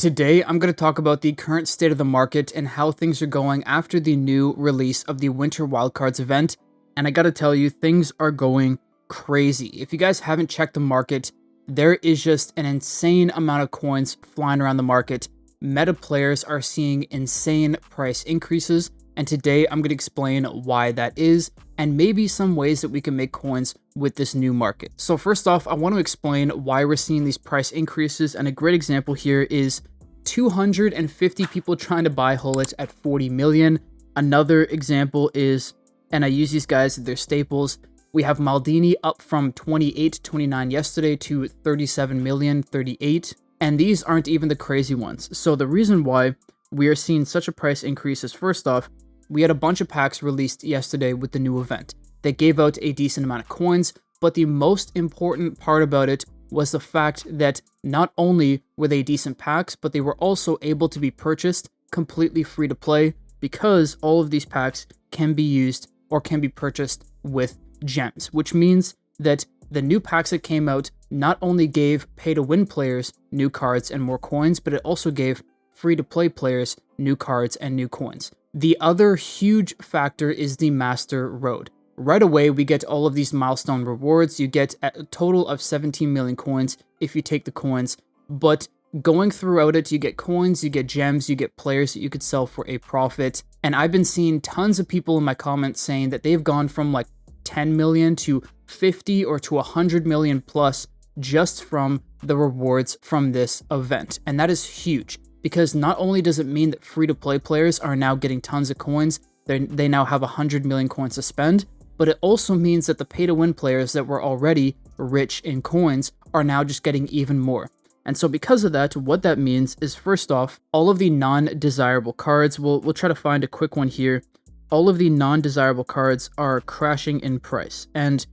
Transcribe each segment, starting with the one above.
Today, I'm going to talk about the current state of the market and how things are going after the new release of the Winter Wildcards event. And I got to tell you, things are going crazy. If you guys haven't checked the market, there is just an insane amount of coins flying around the market. Meta players are seeing insane price increases. And today, I'm going to explain why that is and maybe some ways that we can make coins with this new market. So first off, I want to explain why we're seeing these price increases. And a great example here is 250 people trying to buy Hullet at 40 million. Another example is, and I use these guys, they're staples. We have Maldini up from 28, 29 yesterday to 37 million, 38. And these aren't even the crazy ones. So the reason why we are seeing such a price increase is, first off, we had a bunch of packs released yesterday with the new event. They gave out a decent amount of coins, but the most important part about it was the fact that not only were they decent packs, but they were also able to be purchased completely free to play, because all of these packs can be used or can be purchased with gems, which means that the new packs that came out not only gave pay to win players new cards and more coins, but it also gave free to play players new cards and new coins. The other huge factor is the Master Road. Right away, we get all of these milestone rewards. You get a total of 17 million coins if you take the coins, but going throughout it, you get coins, you get gems, you get players that you could sell for a profit. And I've been seeing tons of people in my comments saying that they've gone from like 10 million to 50 or to 100 million plus just from the rewards from this event. And that is huge, because not only does it mean that free-to-play players are now getting tons of coins, they now have 100 million coins to spend, but it also means that the pay-to-win players that were already rich in coins are now just getting even more. And so because of that, what that means is, first off, all of the non-desirable cards, we'll try to find a quick one here. All of the non-desirable cards are crashing in price, and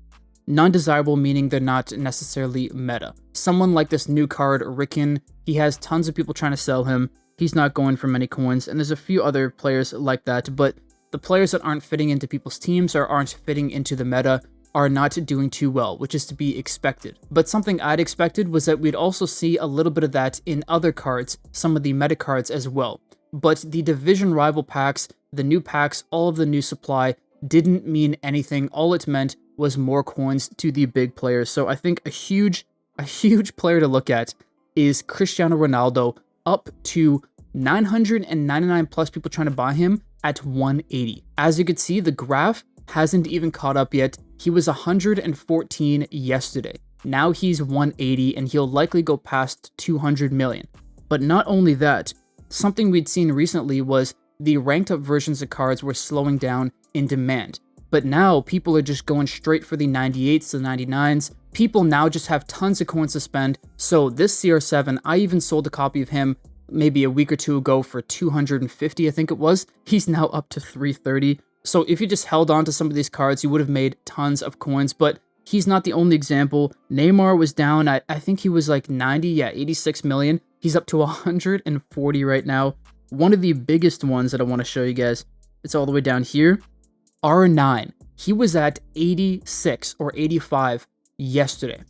non-desirable meaning they're not necessarily meta. Someone like this new card, Ricken, he has tons of people trying to sell him. He's not going for many coins, and there's a few other players like that, but the players that aren't fitting into people's teams or aren't fitting into the meta are not doing too well, which is to be expected. But something I'd expected was that we'd also see a little bit of that in other cards, some of the meta cards as well. But the division rival packs, the new packs, all of the new supply didn't mean anything. All it meant was more coins to the big players. So I think a huge player to look at is Cristiano Ronaldo, up to 999 plus people trying to buy him at 180. As you can see, the graph hasn't even caught up yet. He was 114 yesterday. Now he's 180, and he'll likely go past 200 million. But not only that, something we'd seen recently was the ranked up versions of cards were slowing down in demand. But now people are just going straight for the 98s, the 99s. People now just have tons of coins to spend. So this CR7, I even sold a copy of him maybe a week or two ago for 250, I think it was. He's now up to 330. So if you just held on to some of these cards, you would have made tons of coins, but he's not the only example. Neymar was down at, I think he was like 90, yeah, 86 million. He's up to 140 right now. One of the biggest ones that I want to show you guys, it's all the way down here. R9, he was at 86 or 85 yesterday.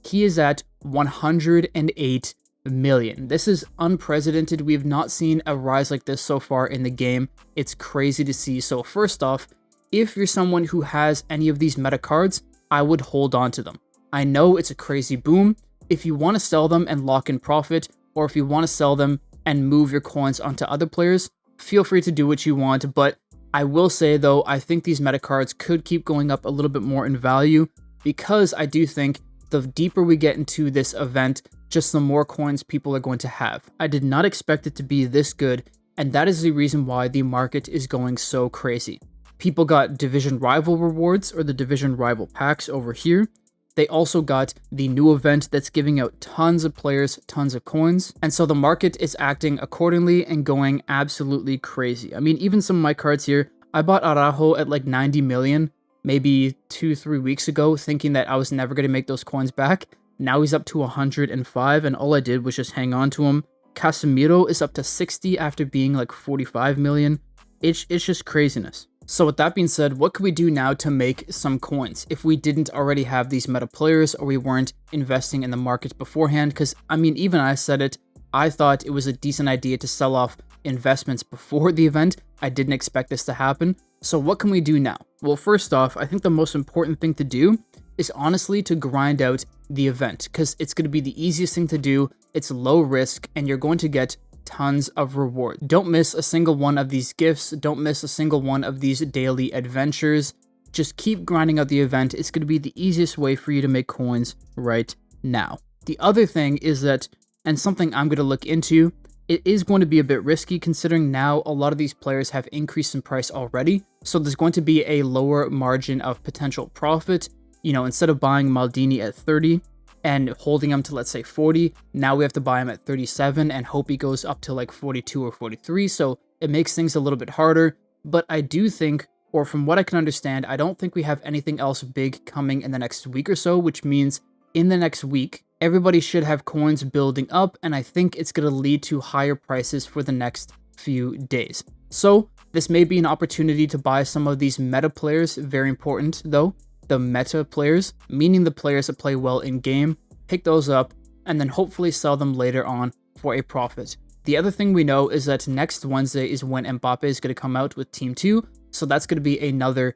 He is at 108 million. This is unprecedented. We have not seen a rise like this so far in the game. It's crazy to see. So first off, if you're someone who has any of these meta cards, I would hold on to them. I know it's a crazy boom. If you want to sell them and lock in profit, or if you want to sell them and move your coins onto other players, feel free to do what you want. But I will say though, I think these meta cards could keep going up a little bit more in value, because I do think the deeper we get into this event, just the more coins people are going to have. I did not expect it to be this good, and that is the reason why the market is going so crazy. People got division rival rewards, or the division rival packs over here. They also got the new event that's giving out tons of players, tons of coins. And so the market is acting accordingly and going absolutely crazy. I mean, even some of my cards here, I bought Araujo at like 90 million, maybe 2-3 weeks ago, thinking that I was never going to make those coins back. Now he's up to 105, and all I did was just hang on to him. Casemiro is up to 60 after being like 45 million. It's just craziness. So with that being said, what could we do now to make some coins if we didn't already have these meta players or we weren't investing in the market beforehand? Because, I mean, even I said it, I thought it was a decent idea to sell off investments before the event. I didn't expect this to happen. So what can we do now? Well, first off, I think the most important thing to do is honestly to grind out the event, because it's going to be the easiest thing to do. It's low risk and you're going to get tons of reward. Don't miss a single one of these gifts. Don't miss a single one of these daily adventures. Just keep grinding out the event. It's going to be the easiest way for you to make coins right now. The other thing is that, and something I'm going to look into, it is going to be a bit risky considering now a lot of these players have increased in price already. So there's going to be a lower margin of potential profit. You know, instead of buying Maldini at 30 and holding him to, let's say, 40, now we have to buy him at 37 and hope he goes up to like 42 or 43. So it makes things a little bit harder. But I do think, or from what I can understand, I don't think we have anything else big coming in the next week or so, which means in the next week, everybody should have coins building up, and I think it's going to lead to higher prices for the next few days. So this may be an opportunity to buy some of these meta players. Very important though, the meta players, meaning the players that play well in game. Pick those up and then hopefully sell them later on for a profit. The other thing we know is that next Wednesday is when Mbappe is going to come out with Team 2. So that's going to be another,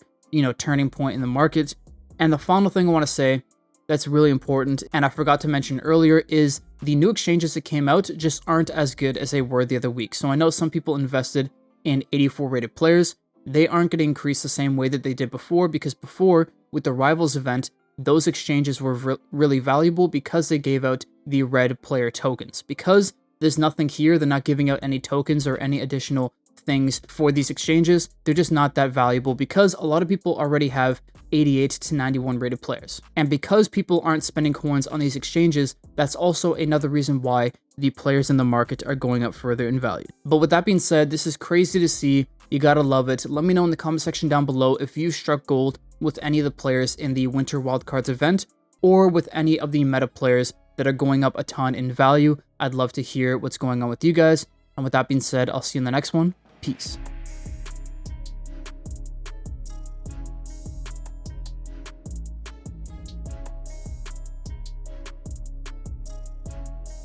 turning point in the market. And the final thing I want to say that's really important, and I forgot to mention earlier, is the new exchanges that came out just aren't as good as they were the other week. So I know some people invested in 84 rated players. They aren't going to increase the same way that they did before, because before, with the Rivals event, those exchanges were really valuable because they gave out the red player tokens. Because there's nothing here, they're not giving out any tokens or any additional things for these exchanges. They're just not that valuable because a lot of people already have 88 to 91 rated players. And because people aren't spending coins on these exchanges, that's also another reason why the players in the market are going up further in value. But with that being said, this is crazy to see. You gotta love it. Let me know in the comment section down below if you struck gold with any of the players in the Winter Wildcards event or with any of the meta players that are going up a ton in value. I'd love to hear what's going on with you guys. And with that being said, I'll see you in the next one. Peace.